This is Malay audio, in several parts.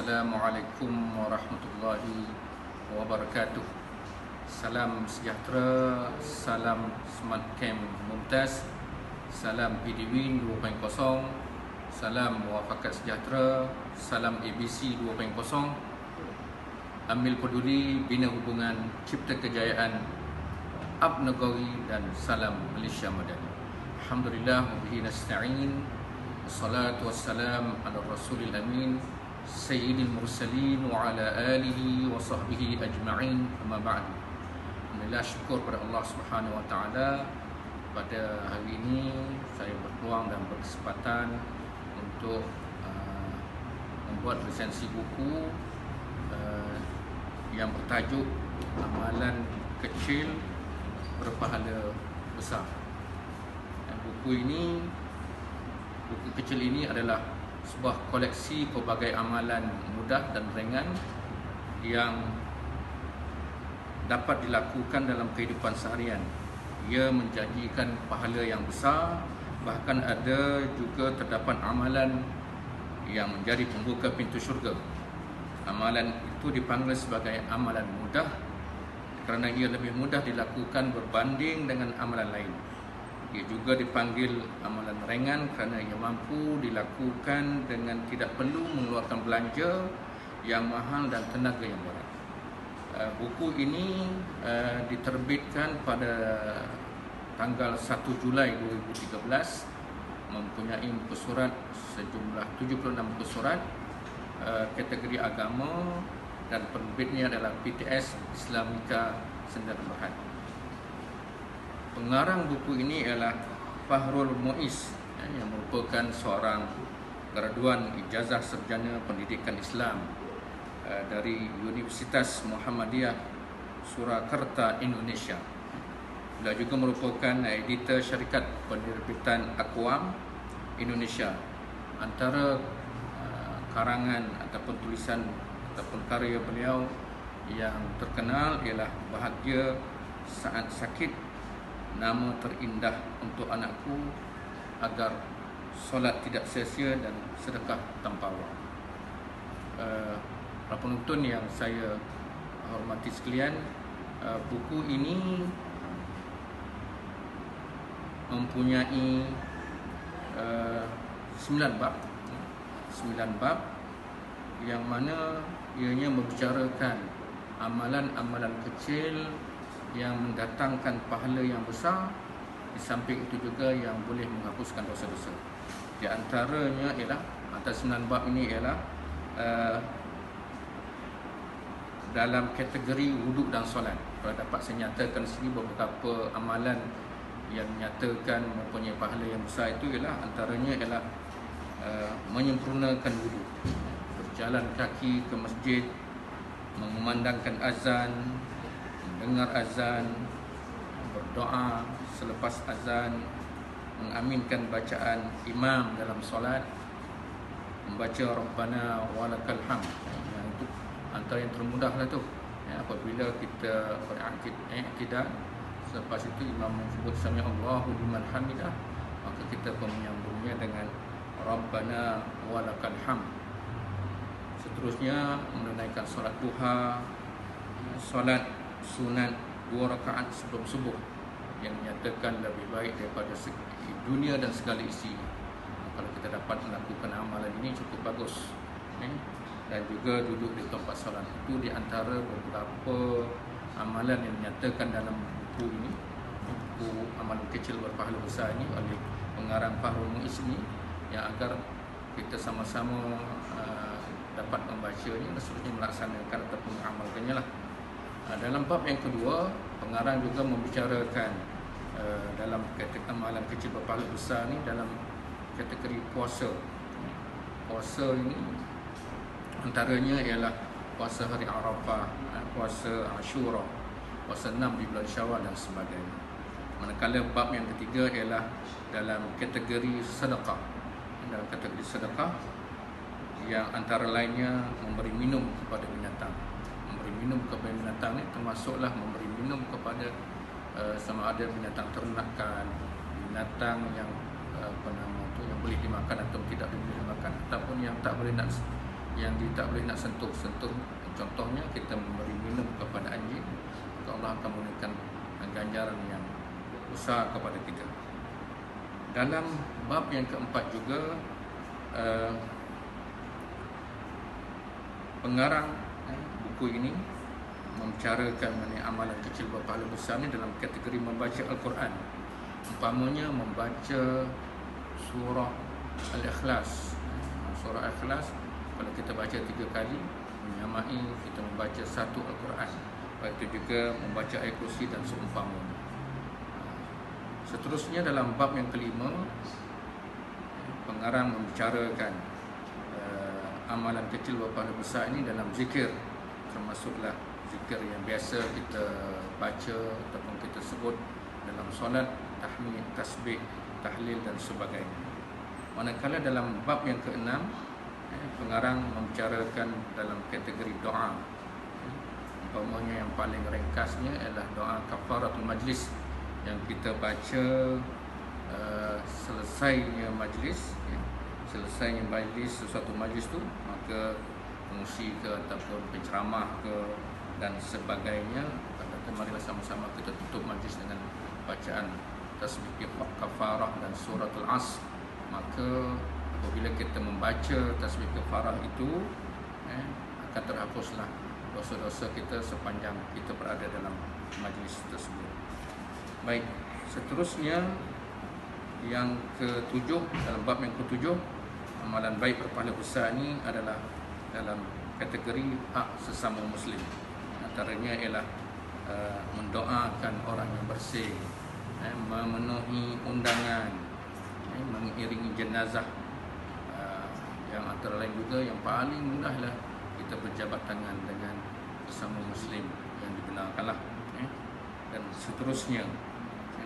Assalamualaikum warahmatullahi wabarakatuh. Salam sejahtera, salam Smart Camp Mumtaz, salam PDWin 2.0, salam Muafakat Sejahtera, salam ABC 2.0, Ambil Peduli, Bina Hubungan, Cipta Kejayaan, Abnagawi, dan salam Malaysia Madani. Alhamdulillah, wabihi nasta'in. Wassalatu wassalam ala Rasulil Amin, Sayyidil Mursalin wa ala alihi wa sahbihi ajma'in. Amma ba'du. Alhamdulillah, syukur pada Allah Subhanahu wa taala. Pada hari ini saya berpeluang dan berkesempatan untuk membuat resensi buku yang bertajuk Amalan Kecil Berpahala Besar. Dan buku kecil ini adalah sebuah koleksi pelbagai amalan mudah dan ringan yang dapat dilakukan dalam kehidupan seharian. Ia menjanjikan pahala yang besar, bahkan ada juga terdapat amalan yang menjadi pembuka pintu syurga. Amalan itu dipanggil sebagai amalan mudah kerana ia lebih mudah dilakukan berbanding dengan amalan lain. Ia juga dipanggil amalan ringan kerana ia mampu dilakukan dengan tidak perlu mengeluarkan belanja yang mahal dan tenaga yang berat. Buku ini diterbitkan pada tanggal 1 Julai 2013, mempunyai muka surat sejumlah 76 muka surat, kategori agama, dan penerbitnya adalah PTS Islamika Sendirian Berhad. Pengarang buku ini ialah Fahrul Muiz, yang merupakan seorang graduan ijazah sarjana pendidikan Islam dari Universitas Muhammadiyah Surakarta, Indonesia. Beliau juga merupakan editor syarikat penerbitan Aqwam Indonesia. Antara karangan ataupun tulisan ataupun karya beliau yang terkenal ialah Bahagia Saat Sakit, Nama Terindah Untuk Anakku, Agar Solat Tidak Sia-sia, dan Sedekah Tanpa Wang. Para penonton yang saya hormati sekalian, buku ini mempunyai 9 bab. 9 bab yang mana ianya membicarakan amalan-amalan kecil yang mendatangkan pahala yang besar, di samping itu juga yang boleh menghapuskan dosa-dosa. Di antaranya ialah, antara 9 bab ini ialah dalam kategori wuduk dan solat. Kalau dapat saya nyatakan di sini beberapa amalan yang menyatakan mempunyai pahala yang besar, itu ialah antaranya ialah menyempurnakan wuduk, berjalan kaki ke masjid, mengumandangkan azan, mendengar azan, berdoa selepas azan, mengaminkan bacaan imam dalam solat, membaca Rabbana walakal hamd. Itu antara yang termudah lah tu. Apabila kita beraktidah, selepas itu imam menyebut sami Allahu liman hamidah, maka kita pun menyambungnya dengan Rabbana walakal hamd. Seterusnya menunaikan solat duha, solat sunat 2 rakaat sebelum subuh, yang menyatakan lebih baik daripada dunia dan segala isinya. Kalau kita dapat melakukan amalan ini cukup bagus. Dan juga duduk di tempat solat, itu di antara beberapa amalan yang dinyatakan dalam buku ini, buku Amalan Kecil Berpahala Besar ini, oleh pengarang Fahrul Muiz ini, yang agar kita sama-sama dapat membacanya dan seterusnya melaksanakan ataupun mengamalkannya lah. Dalam bab yang kedua, pengarang juga membicarakan dalam kategori amalan kecil berpahala besar ni dalam kategori puasa. Puasa ini antaranya ialah puasa hari Arafah, puasa Ashura, puasa 6 di bulan Syawal dan sebagainya. Manakala bab yang ketiga ialah dalam kategori sedekah. Dalam kategori sedekah yang antara lainnya memberi minum kepada binatang. Memberi minum kepada binatang ni termasuklah memberi minum kepada sama ada binatang ternakan, binatang yang yang boleh dimakan atau tidak boleh dimakan, ataupun yang tak boleh nak yang tak boleh nak sentuh. Contohnya kita memberi minum kepada anjing, maka Allah akan memberikan ganjaran yang besar kepada kita. Dalam bab yang keempat juga, pengarang buku ini membicarakan mengenai amalan kecil berpahala besar ni dalam kategori membaca Al-Quran. Umpamanya membaca surah Al-Ikhlas. Surah Al-Ikhlas kalau kita baca 3 kali, menyamai kita membaca satu Al-Quran. Lepas itu juga membaca ayat kursi dan seumpamanya. Seterusnya dalam bab yang kelima, pengarang membicarakan amalan kecil berpahala besar ini dalam zikir, termasuklah zikir yang biasa kita baca ataupun kita sebut dalam solat, tahmid, tasbih, tahlil dan sebagainya. Manakala dalam bab yang keenam, pengarang membicarakan dalam kategori doa. Umpamanya yang paling ringkasnya adalah doa kafaratul majlis yang kita baca selesainya majlis, selesainya majlis, sesuatu majlis tu, maka pengusi ke ataupun penceramah ke dan sebagainya, kata marilah sama-sama kita tutup majlis dengan bacaan tasbih kafarah dan suratul Asr. Maka apabila kita membaca tasbih kafarah itu, akan terhapuslah dosa-dosa kita sepanjang kita berada dalam majlis tersebut. Baik, seterusnya yang ketujuh, dalam bab yang ketujuh, amalan baik berpahala besar ini adalah dalam kategori hak sesama Muslim. Antaranya ialah mendoakan orang yang bersih, memenuhi undangan, mengiringi jenazah, yang antara lain juga yang paling mudahlah kita berjabat tangan dengan sesama Muslim yang dibenarkanlah. Dan seterusnya,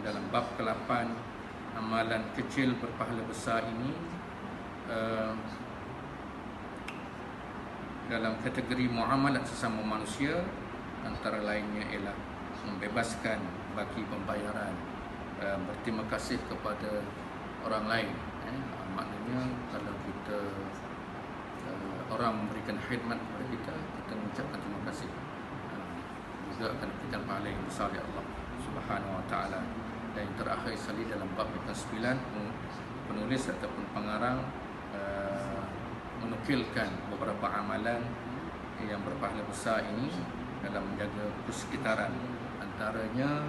dalam bab ke-8, amalan kecil berpahala besar ini dalam kategori muamalat sesama manusia, antara lainnya ialah membebaskan bagi pembayaran, berterima kasih kepada orang lain. Maknanya kalau kita orang memberikan khidmat kepada kita, kita mengucapkan terima kasih, juga akan diberikan pahala yang besar oleh Allah Subhanahu Wa Taala. Dan yang terakhir sekali dalam bab yang ke-9, penulis ataupun pengarang menukilkan beberapa amalan yang berpahala besar ini dalam menjaga persekitaran. Antaranya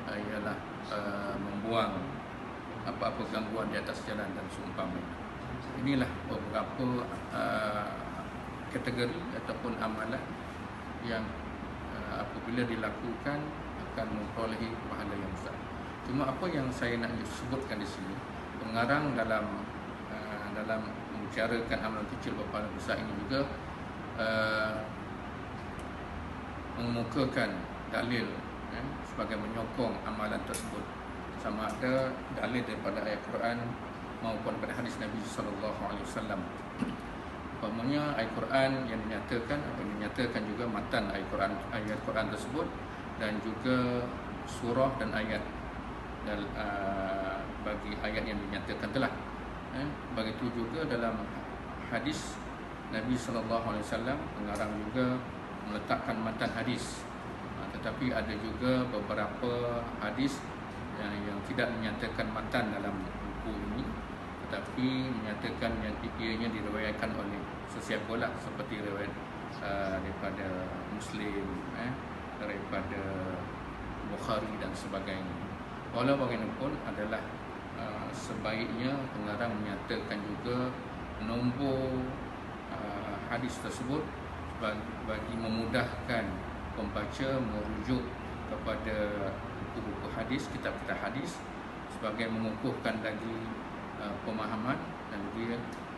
ialah membuang apa-apa gangguan di atas jalan dan seumpamanya. Inilah beberapa kategori ataupun amalan yang apabila dilakukan akan memperolehi pahala yang besar. Cuma apa yang saya nak sebutkan di sini, pengarang dalam membicarakan amalan kecil berpahala besar ini juga mengemukakan dalil sebagai menyokong amalan tersebut, sama ada dalil daripada ayat Quran maupun daripada hadis Nabi SAW. Umpamanya ayat Quran yang dinyatakan juga matan ayat Quran tersebut, dan juga surah dan ayat bagi ayat yang dinyatakan telah. Begitu juga dalam hadis Nabi SAW, pengarang juga meletakkan matan hadis, tetapi ada juga beberapa hadis yang tidak menyatakan matan dalam buku ini, tetapi menyatakan yang ianya diriwayatkan oleh sesiapa lah, seperti riwayat daripada Muslim, daripada Bukhari dan sebagainya. Walau bagaimanapun adalah sebaiknya pengarang menyatakan juga nombor hadis tersebut bagi memudahkan pembaca merujuk kepada buku-buku hadis, kitab-kitab hadis, sebagai mengukuhkan lagi pemahaman, dan dia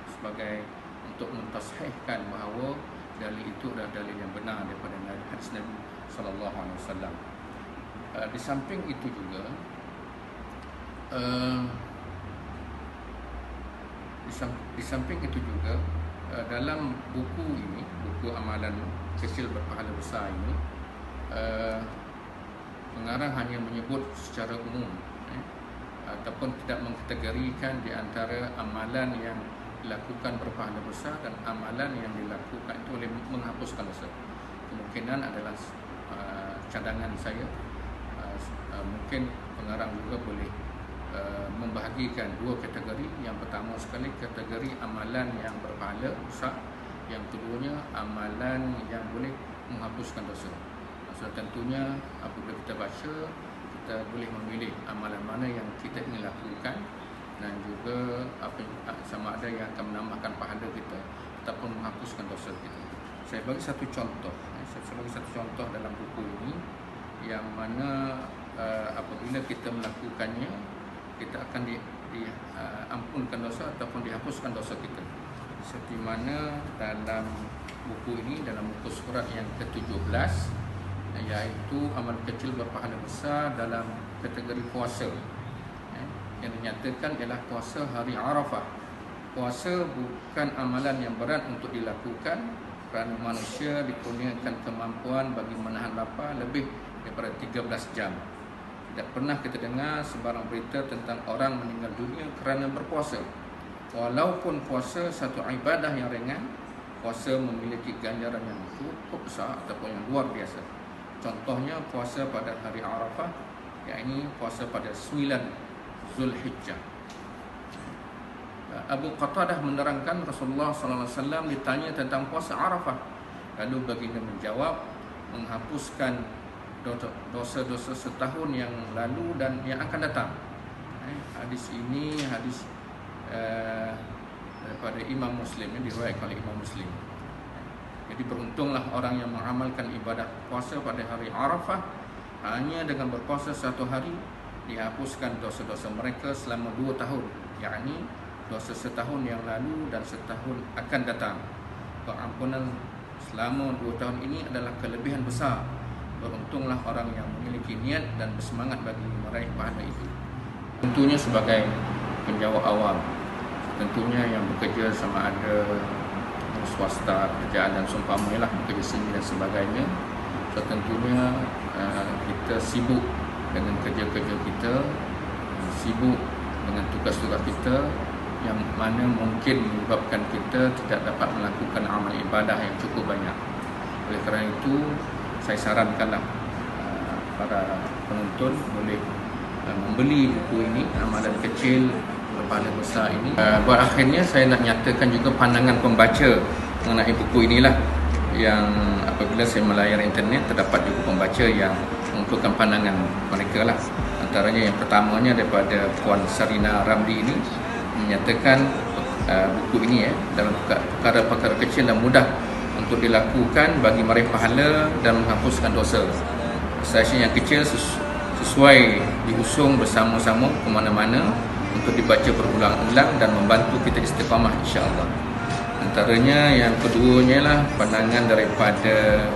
sebagai untuk mentashihkan bahawa dalil itu adalah dalil yang benar daripada hadis Nabi SAW. Di samping itu juga dalam buku ini, buku amalan kecil berpahala besar ini, pengarang hanya menyebut secara umum, ataupun tidak mengkategorikan di antara amalan yang dilakukan berpahala besar dan amalan yang dilakukan itu boleh menghapuskan dosa. Kemungkinan adalah cadangan saya, mungkin pengarang juga boleh membahagikan dua kategori. Yang pertama sekali kategori amalan yang berpahala besar, yang keduanya amalan yang boleh menghapuskan dosa. Maksud tentunya apabila kita baca, kita boleh memilih amalan mana yang kita ingin lakukan dan juga sama ada yang akan menambahkan pahala kita ataupun menghapuskan dosa kita. Saya bagi satu contoh. Saya bagi satu contoh dalam buku ini yang mana apabila kita melakukannya, kita akan diampunkan dosa ataupun dihapuskan dosa kita. Seperti mana dalam buku ini, dalam buku surat yang ke-17, iaitu amal kecil berpahala besar dalam kategori puasa. Yang dinyatakan ialah puasa hari Arafah. Puasa bukan amalan yang berat untuk dilakukan kerana manusia dikurniakan kemampuan bagi menahan lapar lebih daripada 13 jam. Tidak pernah kita dengar sebarang berita tentang orang meninggal dunia kerana berpuasa. Walaupun puasa satu ibadah yang ringan, puasa memiliki ganjaran yang cukup besar ataupun yang luar biasa. Contohnya puasa pada hari Arafah, iaitu puasa pada 9 Zulhijjah. Abu Qatadah menerangkan Rasulullah SAW ditanya tentang puasa Arafah. Lalu baginda menjawab, menghapuskan dosa-dosa setahun yang lalu dan yang akan datang. Hadis ini hadis daripada Imam Muslim, diriwayatkan oleh Imam Muslim. Jadi beruntunglah orang yang mengamalkan ibadah puasa pada hari Arafah. Hanya dengan berpuasa satu hari dihapuskan dosa-dosa mereka selama 2 tahun, yakni dosa setahun yang lalu dan setahun akan datang. Pengampunan selama 2 tahun ini adalah kelebihan besar. Beruntunglah orang yang memiliki niat dan bersemangat bagi meraih pahala itu. Tentunya sebagai penjawab awam, tentunya yang bekerja sama ada swasta, kerjaan dan seumpamanya lah, bekerja sendiri dan sebagainya. So tentunya kita sibuk dengan kerja-kerja kita, sibuk dengan tugas-tugas kita yang mana mungkin menyebabkan kita tidak dapat melakukan amal ibadah yang cukup banyak. Oleh kerana itu, saya sarankanlah para penonton boleh membeli buku ini, amalan kecil berpahala besar ini. Buat akhirnya saya nak nyatakan juga pandangan pembaca mengenai buku inilah, yang apabila saya melayar internet terdapat juga pembaca yang mengumpulkan pandangan mereka lah. Antaranya yang pertamanya daripada Puan Sarina Ramli ini menyatakan buku ini dalam perkara-perkara kecil dan mudah untuk dilakukan bagi meraih pahala dan menghapuskan dosa. Sesi yang kecil sesuai diusung bersama-sama ke mana-mana untuk dibaca berulang-ulang dan membantu kita istiqamah insya-Allah. Antaranya yang keduanya lah pandangan daripada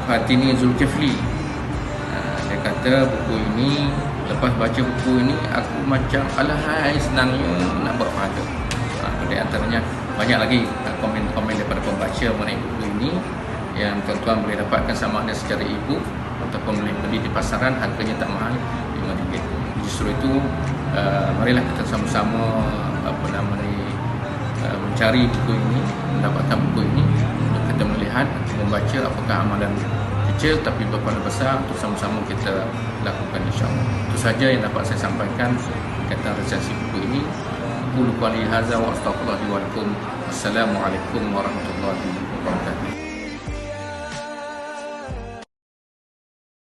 Fatini Zulkifli. Dia kata buku ini, lepas baca buku ini aku macam alahai senangnya nak buat pahala. Di antaranya banyak lagi komen-komen daripada pembaca mengenai buku ini yang tuan-tuan boleh dapatkan sama ada secara e-book ataupun boleh beli di pasaran, harganya tak mahal, RM5. Justru itu marilah kita sama-sama mencari buku ini, mendapatkan buku ini untuk kita melihat, membaca apakah amalan kecil tapi berpahala besar untuk sama-sama kita lakukan insya-Allah. Itu saja yang dapat saya sampaikan berkaitan resensi buku ini. Qul qali hadza wa astaghfirullahi wa lakum. Assalamualaikum warahmatullahi wabarakatuh.